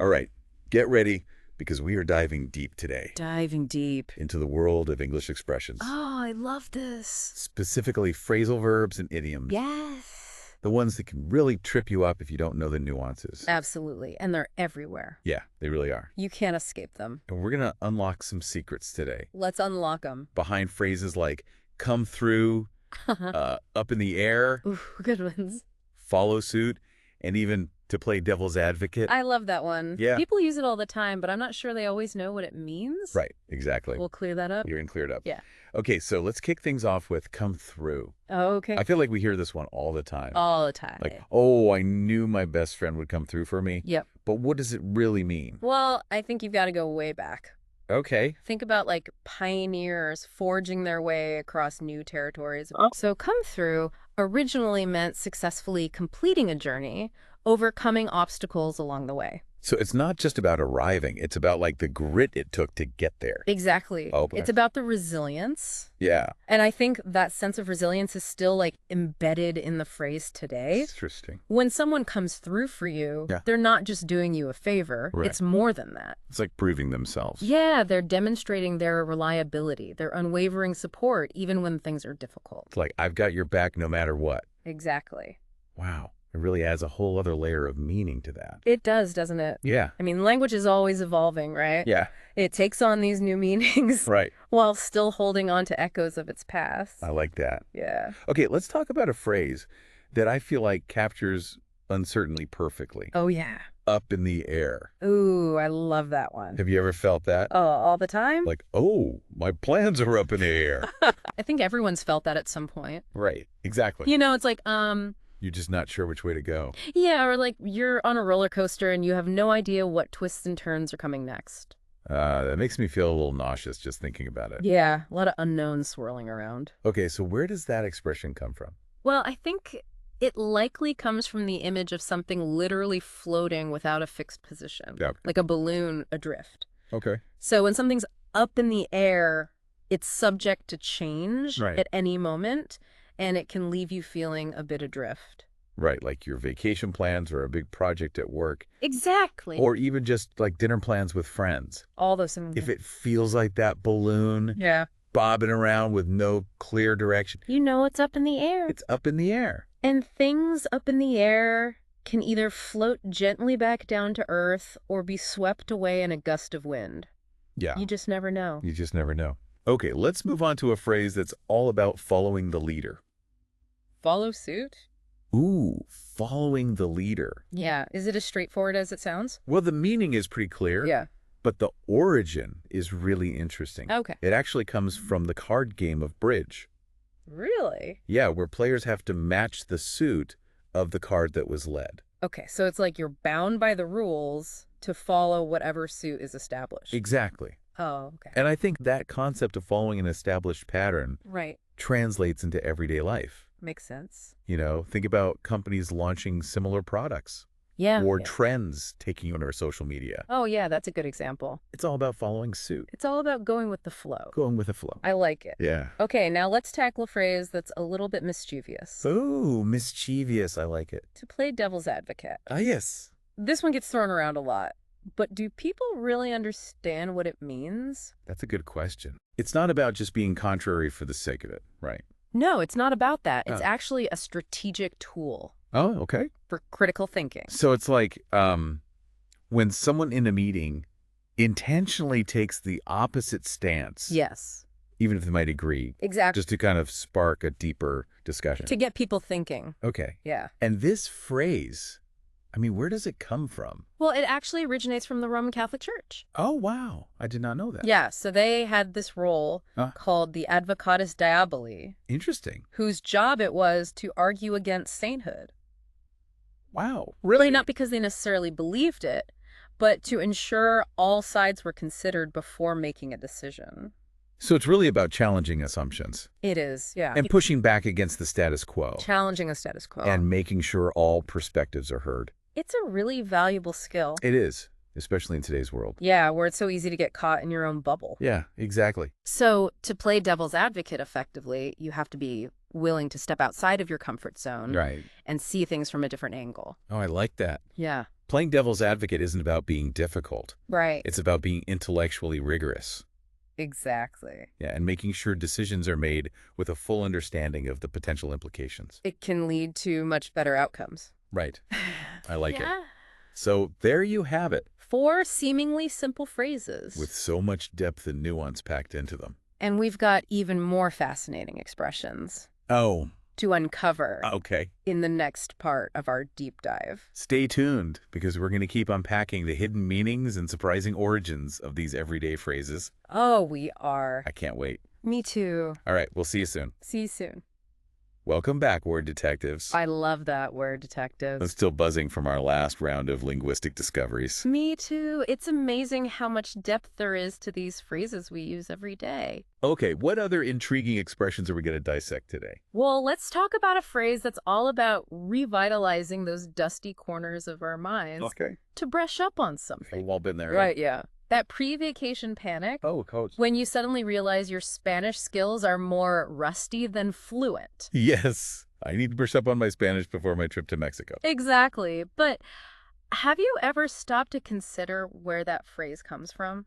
All right, get ready because we are diving deep today Diving deep. into the world of English expressions, Oh, I love this. specifically phrasal verbs and idioms, Yes. the ones that can really trip you up if you don't know the nuances. Absolutely. And they're everywhere. Yeah, they really are. You can't escape them. And we're going to unlock some secrets today Let's unlock them. behind phrases like come through, up in the air, Ooh, good ones. follow suit, and even to play devil's advocate. I love that one. Yeah. People use it all the time, but I'm not sure they always know what it means. Right, exactly. We'll clear that up. You're in cleared up. Yeah. Okay, so let's kick things off with come through. Oh, okay. I feel like we hear this one all the time. All the time. Like, oh, I knew my best friend would come through for me. Yep. But what does it really mean? Well, I think you've got to go way back. Okay. Think about like pioneers forging their way across new territories. So come through originally meant successfully completing a journey, overcoming obstacles along the way. So it's not just about arriving. It's about like the grit it took to get there. Exactly. Okay. It's about the resilience. Yeah. And I think that sense of resilience is still like embedded in the phrase today. Interesting. When someone comes through for you, Yeah. they're not just doing you a favor. Right. It's more than that. It's like proving themselves. Yeah, they're demonstrating their reliability, their unwavering support, even when things are difficult. It's like, I've got your back no matter what. Exactly. Wow. It really adds a whole other layer of meaning to that. It does, doesn't it? Yeah. I mean, language is always evolving, right? Yeah. It takes on these new meanings Right. while still holding on to echoes of its past. I like that. Yeah. Okay, let's talk about a phrase that I feel like captures uncertainty perfectly. Oh, yeah. Up in the air. Ooh, I love that one. Have you ever felt that? Oh, all the time? Like, oh, my plans are up in the air. I think everyone's felt that at some point. Right. Exactly. You know, it's like, You're just not sure which way to go. yeah, or like you're on a roller coaster and you have no idea what twists and turns are coming next. That makes me feel a little nauseous just thinking about it. Yeah, a lot of unknowns swirling around. Okay, so where does that expression come from? Well, I think it likely comes from the image of something literally floating without a fixed position, Yeah. like a balloon adrift. Okay. So when something's up in the air, it's subject to change Right. at any moment, and it can leave you feeling a bit adrift. Right, like your vacation plans or a big project at work, Exactly. or even just like dinner plans with friends. all those things. If it feels like that balloon Yeah. bobbing around with no clear direction, You know it's up in the air. it's up in the air. And things up in the air can either float gently back down to earth or be swept away in a gust of wind. Yeah, You just never know. you just never know. Okay, let's move on to a phrase that's all about following the leader. Follow suit? Ooh, following the leader. Yeah. Is it as straightforward as it sounds? Well, the meaning is pretty clear, Yeah. but the origin is really interesting. Okay. It actually comes from the card game of bridge. Really? Yeah, where players have to match the suit of the card that was led. Okay, so it's like you're bound by the rules to follow whatever suit is established. Exactly. Oh, okay. And I think that concept of following an established pattern Right. translates into everyday life. Makes sense. You know, think about companies launching similar products Yeah. or Yeah. trends taking over social media. Oh, yeah, that's a good example. It's all about following suit, It's all about going with the flow. going with the flow. I like it. Yeah. Okay, now let's tackle a phrase that's a little bit mischievous. Ooh, mischievous. I like it. To play devil's advocate. Ah, yes. This one gets thrown around a lot, but do people really understand what it means? That's a good question. It's not about just being contrary for the sake of it, right? No, it's not about that. It's Oh. actually a strategic tool Oh, okay. for critical thinking. So it's like when someone in a meeting intentionally takes the opposite stance, Yes, even if they might agree, exactly. just to kind of spark a deeper discussion. To get people thinking. Okay. Yeah. And this phrase, I mean, where does it come from? Well, it actually originates from the Roman Catholic Church. Oh, wow. I did not know that. Yeah, so they had this role Huh. called the Advocatus Diaboli, Interesting. whose job it was to argue against sainthood. Wow. Really not because they necessarily believed it, but to ensure all sides were considered before making a decision. So it's really about challenging assumptions It is, yeah. and pushing back against the status quo Challenging a status quo. and making sure all perspectives are heard. It's a really valuable skill. It is, especially in today's world. Yeah, where it's so easy to get caught in your own bubble. Yeah, exactly. So to play devil's advocate effectively, you have to be willing to step outside of your comfort zone Right. and see things from a different angle. Oh, I like that. Yeah. Playing devil's advocate isn't about being difficult. Right. It's about being intellectually rigorous. Exactly. Yeah, and making sure decisions are made with a full understanding of the potential implications. It can lead to much better outcomes. Right. I like it. Yeah. So there you have it, 4 seemingly simple phrases. with so much depth and nuance packed into them. And we've got even more fascinating expressions Oh, to uncover okay. in the next part of our deep dive. Stay tuned, because we're going to keep unpacking the hidden meanings and surprising origins of these everyday phrases. Oh, we are. I can't wait. Me too. All right, we'll see you soon. See you soon. Welcome back, word detectives. I love that word, I'm detectives. still buzzing from our last round of linguistic discoveries. Me too. It's amazing how much depth there is to these phrases we use every day. Okay, what other intriguing expressions are we going to dissect today? Well, let's talk about a phrase that's all about revitalizing those dusty corners of our minds Okay. to brush up on something. We've all been there. Right, yeah. That pre-vacation panic, Oh, coach. when you suddenly realize your Spanish skills are more rusty than fluent. Yes. I need to brush up on my Spanish before my trip to Mexico. Exactly. But have you ever stopped to consider where that phrase comes from?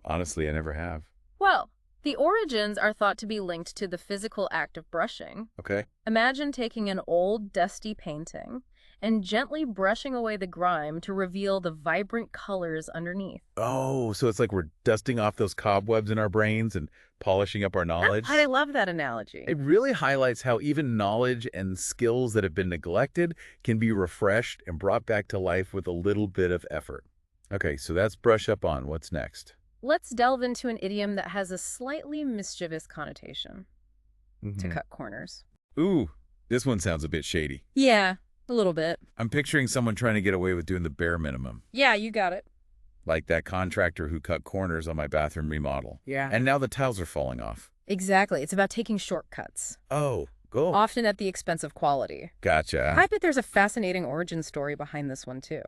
Honestly, I never have. Well, the origins are thought to be linked to the physical act of brushing. Okay. Imagine taking an old, dusty painting and gently brushing away the grime to reveal the vibrant colors underneath. Oh, so it's like we're dusting off those cobwebs in our brains and polishing up our knowledge? I love that analogy. It really highlights how even knowledge and skills that have been neglected can be refreshed and brought back to life with a little bit of effort. Okay, so that's brush up on. What's next? Let's delve into an idiom that has a slightly mischievous connotation. To cut corners. Ooh, this one sounds a bit shady. Yeah, a little bit. I'm picturing someone trying to get away with doing the bare minimum, Yeah, you got it. like that contractor who cut corners on my bathroom remodel. Yeah. And now the tiles are falling off. Exactly. It's about taking shortcuts, Oh, go. often at the expense of quality. Gotcha. I bet there's a fascinating origin story behind this one, too.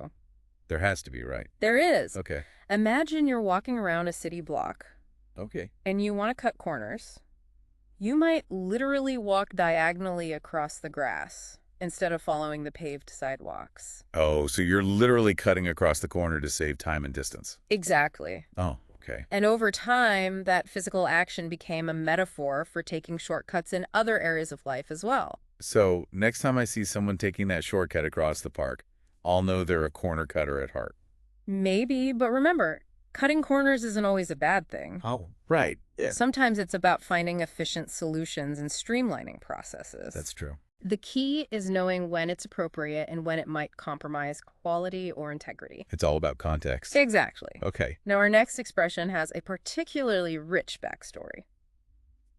There has to be, right? There is. Okay. Imagine you're walking around a city block Okay. and you want to cut corners. You might literally walk diagonally across the grass instead of following the paved sidewalks. Oh, so you're literally cutting across the corner to save time and distance. Exactly. Oh, okay. And over time, that physical action became a metaphor for taking shortcuts in other areas of life as well. So next time I see someone taking that shortcut across the park, I'll know they're a corner cutter at heart. Maybe, but remember, cutting corners isn't always a bad thing. Oh, right. Yeah. Sometimes it's about finding efficient solutions and streamlining processes. That's true. The key is knowing when it's appropriate and when it might compromise quality or integrity. It's all about context. Exactly. Okay. Now, our next expression has a particularly rich backstory.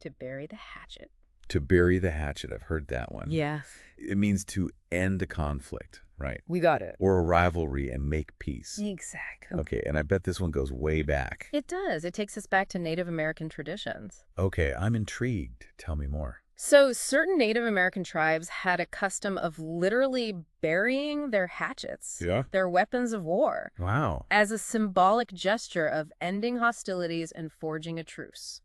To bury the hatchet. To bury the hatchet. I've heard that one. Yeah. It means to end a conflict, right? We got it. Or a rivalry and make peace. Exactly. Okay, and I bet this one goes way back. It does. It takes us back to Native American traditions. Okay, I'm intrigued. Tell me more. So certain Native American tribes had a custom of literally burying their hatchets, Yeah? their weapons of war, Wow. as a symbolic gesture of ending hostilities and forging a truce.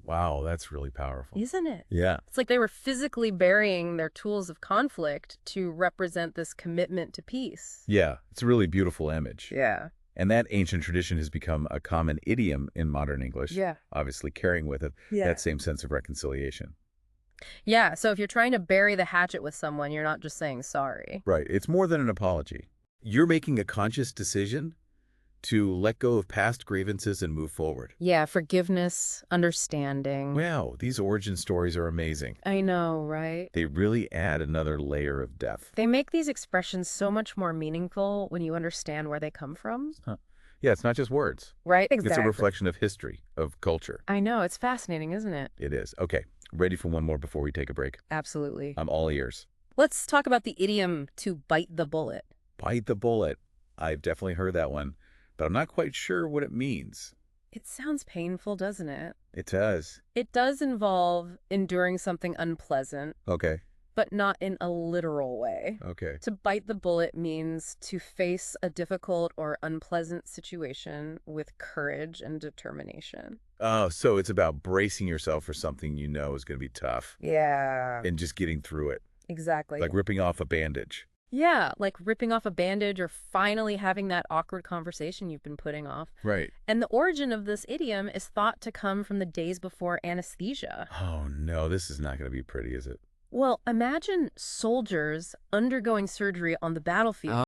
Wow, that's really powerful. Isn't it? Yeah. It's like they were physically burying their tools of conflict to represent this commitment to peace. Yeah, it's a really beautiful image. Yeah. And that ancient tradition has become a common idiom in modern English, Yeah. obviously carrying with it that same sense of reconciliation. Yeah, so if you're trying to bury the hatchet with someone, you're not just saying sorry. Right. It's more than an apology. You're making a conscious decision to let go of past grievances and move forward. Yeah, forgiveness, understanding. Wow, these origin stories are amazing. I know, right? They really add another layer of depth. They make these expressions so much more meaningful when you understand where they come from. Yeah, it's not just words. Right? It's a reflection of history, of culture. I know. It's fascinating, isn't it? It is. Okay, ready for one more before we take a break? Absolutely. I'm all ears. Let's talk about the idiom to bite the bullet. Bite the bullet. I've definitely heard that one, but I'm not quite sure what it means. It sounds painful, doesn't it? It does. It does involve enduring something unpleasant, Okay. but not in a literal way. Okay. To bite the bullet means to face a difficult or unpleasant situation with courage and determination. Oh, so it's about bracing yourself for something you know is going to be tough Yeah. and just getting through it, Exactly. like ripping off a bandage. Yeah, like ripping off a bandage or finally having that awkward conversation you've been putting off. Right. And the origin of this idiom is thought to come from the days before anesthesia. Oh, no, this is not going to be pretty, is it? Well, imagine soldiers undergoing surgery on the battlefield.